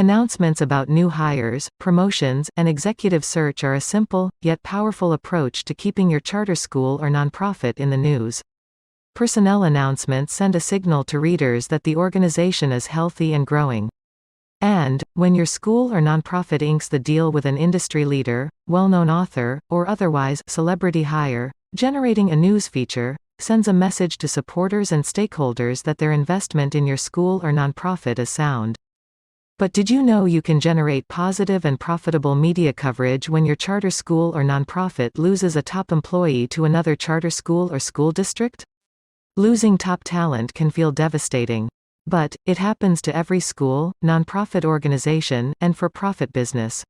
Announcements about new hires, promotions, and executive search are a simple, yet powerful approach to keeping your charter school or nonprofit in the news. Personnel announcements send a signal to readers that the organization is healthy and growing. And, when your school or nonprofit inks the deal with an industry leader, well-known author, or otherwise celebrity hire, generating a news feature sends a message to supporters and stakeholders that their investment in your school or nonprofit is sound. But did you know you can generate positive and profitable media coverage when your charter school or nonprofit loses a top employee to another charter school or school district? Losing top talent can feel devastating. But, it happens to every school, nonprofit organization, and for-profit business.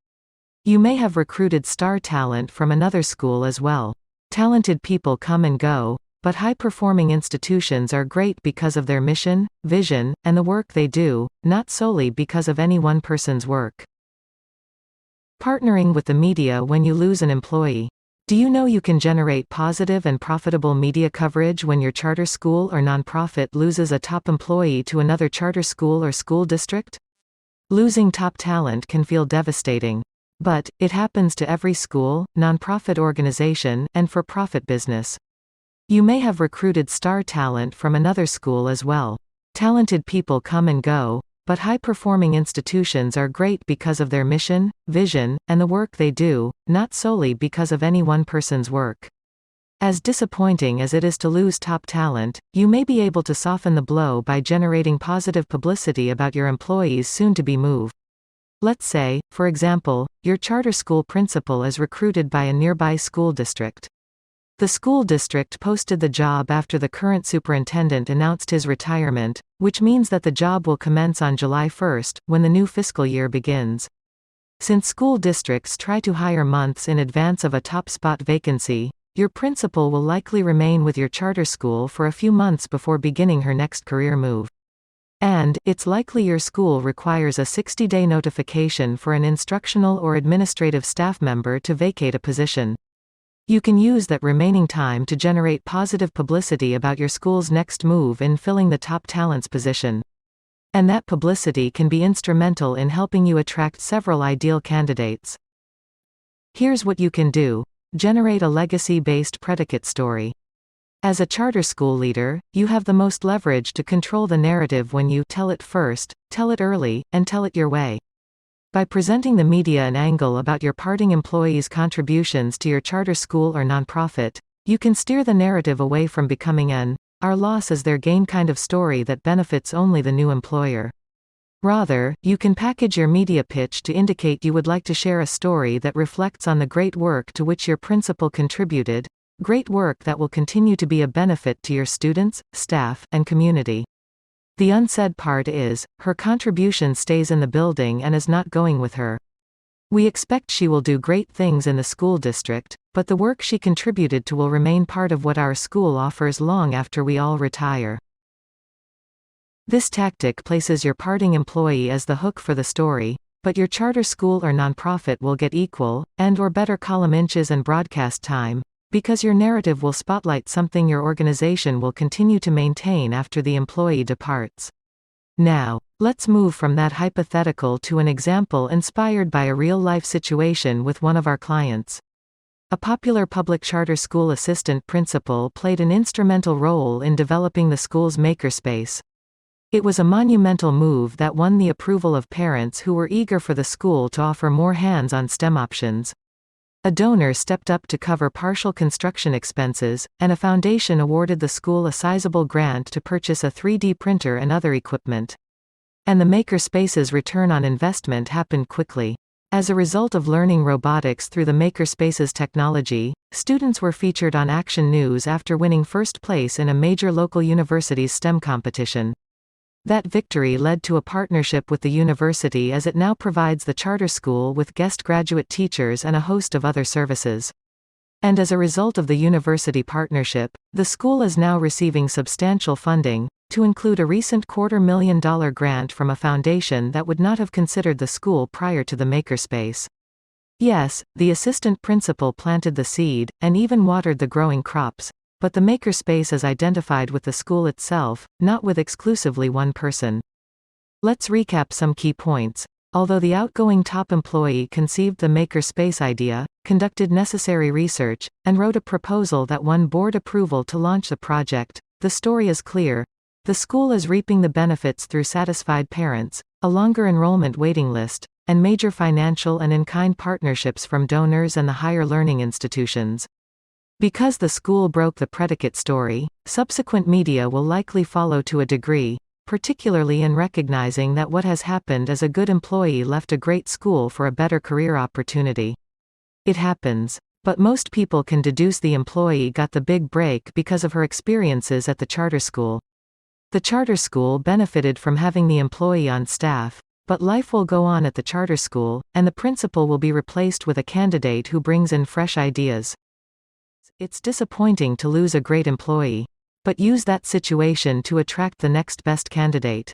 You may have recruited star talent from another school as well. Talented people come and go, but high-performing institutions are great because of their mission, vision, and the work they do, not solely because of any one person's work. Partnering with the media when you lose an employee. Do you know you can generate positive and profitable media coverage when your charter school or nonprofit loses a top employee to another charter school or school district? Losing top talent can feel devastating. But, it happens to every school, nonprofit organization, and for-profit business. You may have recruited star talent from another school as well. Talented people come and go, but high-performing institutions are great because of their mission, vision, and the work they do, not solely because of any one person's work. As disappointing as it is to lose top talent, you may be able to soften the blow by generating positive publicity about your employees' soon-to-be move. Let's say, for example, your charter school principal is recruited by a nearby school district. The school district posted the job after the current superintendent announced his retirement, which means that the job will commence on July 1st, when the new fiscal year begins. Since school districts try to hire months in advance of a top spot vacancy, your principal will likely remain with your charter school for a few months before beginning her next career move. And, it's likely your school requires a 60-day notification for an instructional or administrative staff member to vacate a position. You can use that remaining time to generate positive publicity about your school's next move in filling the top talent's position. And that publicity can be instrumental in helping you attract several ideal candidates. Here's what you can do. Generate a legacy-based predicate story. As a charter school leader, you have the most leverage to control the narrative when you tell it first, tell it early, and tell it your way. By presenting the media an angle about your parting employees' contributions to your charter school or nonprofit, you can steer the narrative away from becoming an "our loss is their gain" kind of story that benefits only the new employer. Rather, you can package your media pitch to indicate you would like to share a story that reflects on the great work to which your principal contributed, great work that will continue to be a benefit to your students, staff, and community. The unsaid part is, her contribution stays in the building and is not going with her. We expect she will do great things in the school district, but the work she contributed to will remain part of what our school offers long after we all retire. This tactic places your parting employee as the hook for the story, but your charter school or nonprofit will get equal, and/or better column inches and broadcast time, because your narrative will spotlight something your organization will continue to maintain after the employee departs. Now, let's move from that hypothetical to an example inspired by a real-life situation with one of our clients. A popular public charter school assistant principal played an instrumental role in developing the school's makerspace. It was a monumental move that won the approval of parents who were eager for the school to offer more hands-on STEM options. A donor stepped up to cover partial construction expenses, and a foundation awarded the school a sizable grant to purchase a 3D printer and other equipment. And the makerspace's return on investment happened quickly. As a result of learning robotics through the makerspace's technology, students were featured on Action News after winning first place in a major local university's STEM competition. That victory led to a partnership with the university as it now provides the charter school with guest graduate teachers and a host of other services. And as a result of the university partnership, the school is now receiving substantial funding, to include a recent $250,000 grant from a foundation that would not have considered the school prior to the makerspace. Yes, the assistant principal planted the seed, and even watered the growing crops. But the makerspace is identified with the school itself, not with exclusively one person. Let's recap some key points. Although the outgoing top employee conceived the makerspace idea, conducted necessary research, and wrote a proposal that won board approval to launch the project, the story is clear. The school is reaping the benefits through satisfied parents, a longer enrollment waiting list, and major financial and in-kind partnerships from donors and the higher learning institutions. Because the school broke the predicate story, subsequent media will likely follow to a degree, particularly in recognizing that what has happened is a good employee left a great school for a better career opportunity. It happens. But most people can deduce the employee got the big break because of her experiences at the charter school. The charter school benefited from having the employee on staff, but life will go on at the charter school, and the principal will be replaced with a candidate who brings in fresh ideas. It's disappointing to lose a great employee. But use that situation to attract the next best candidate.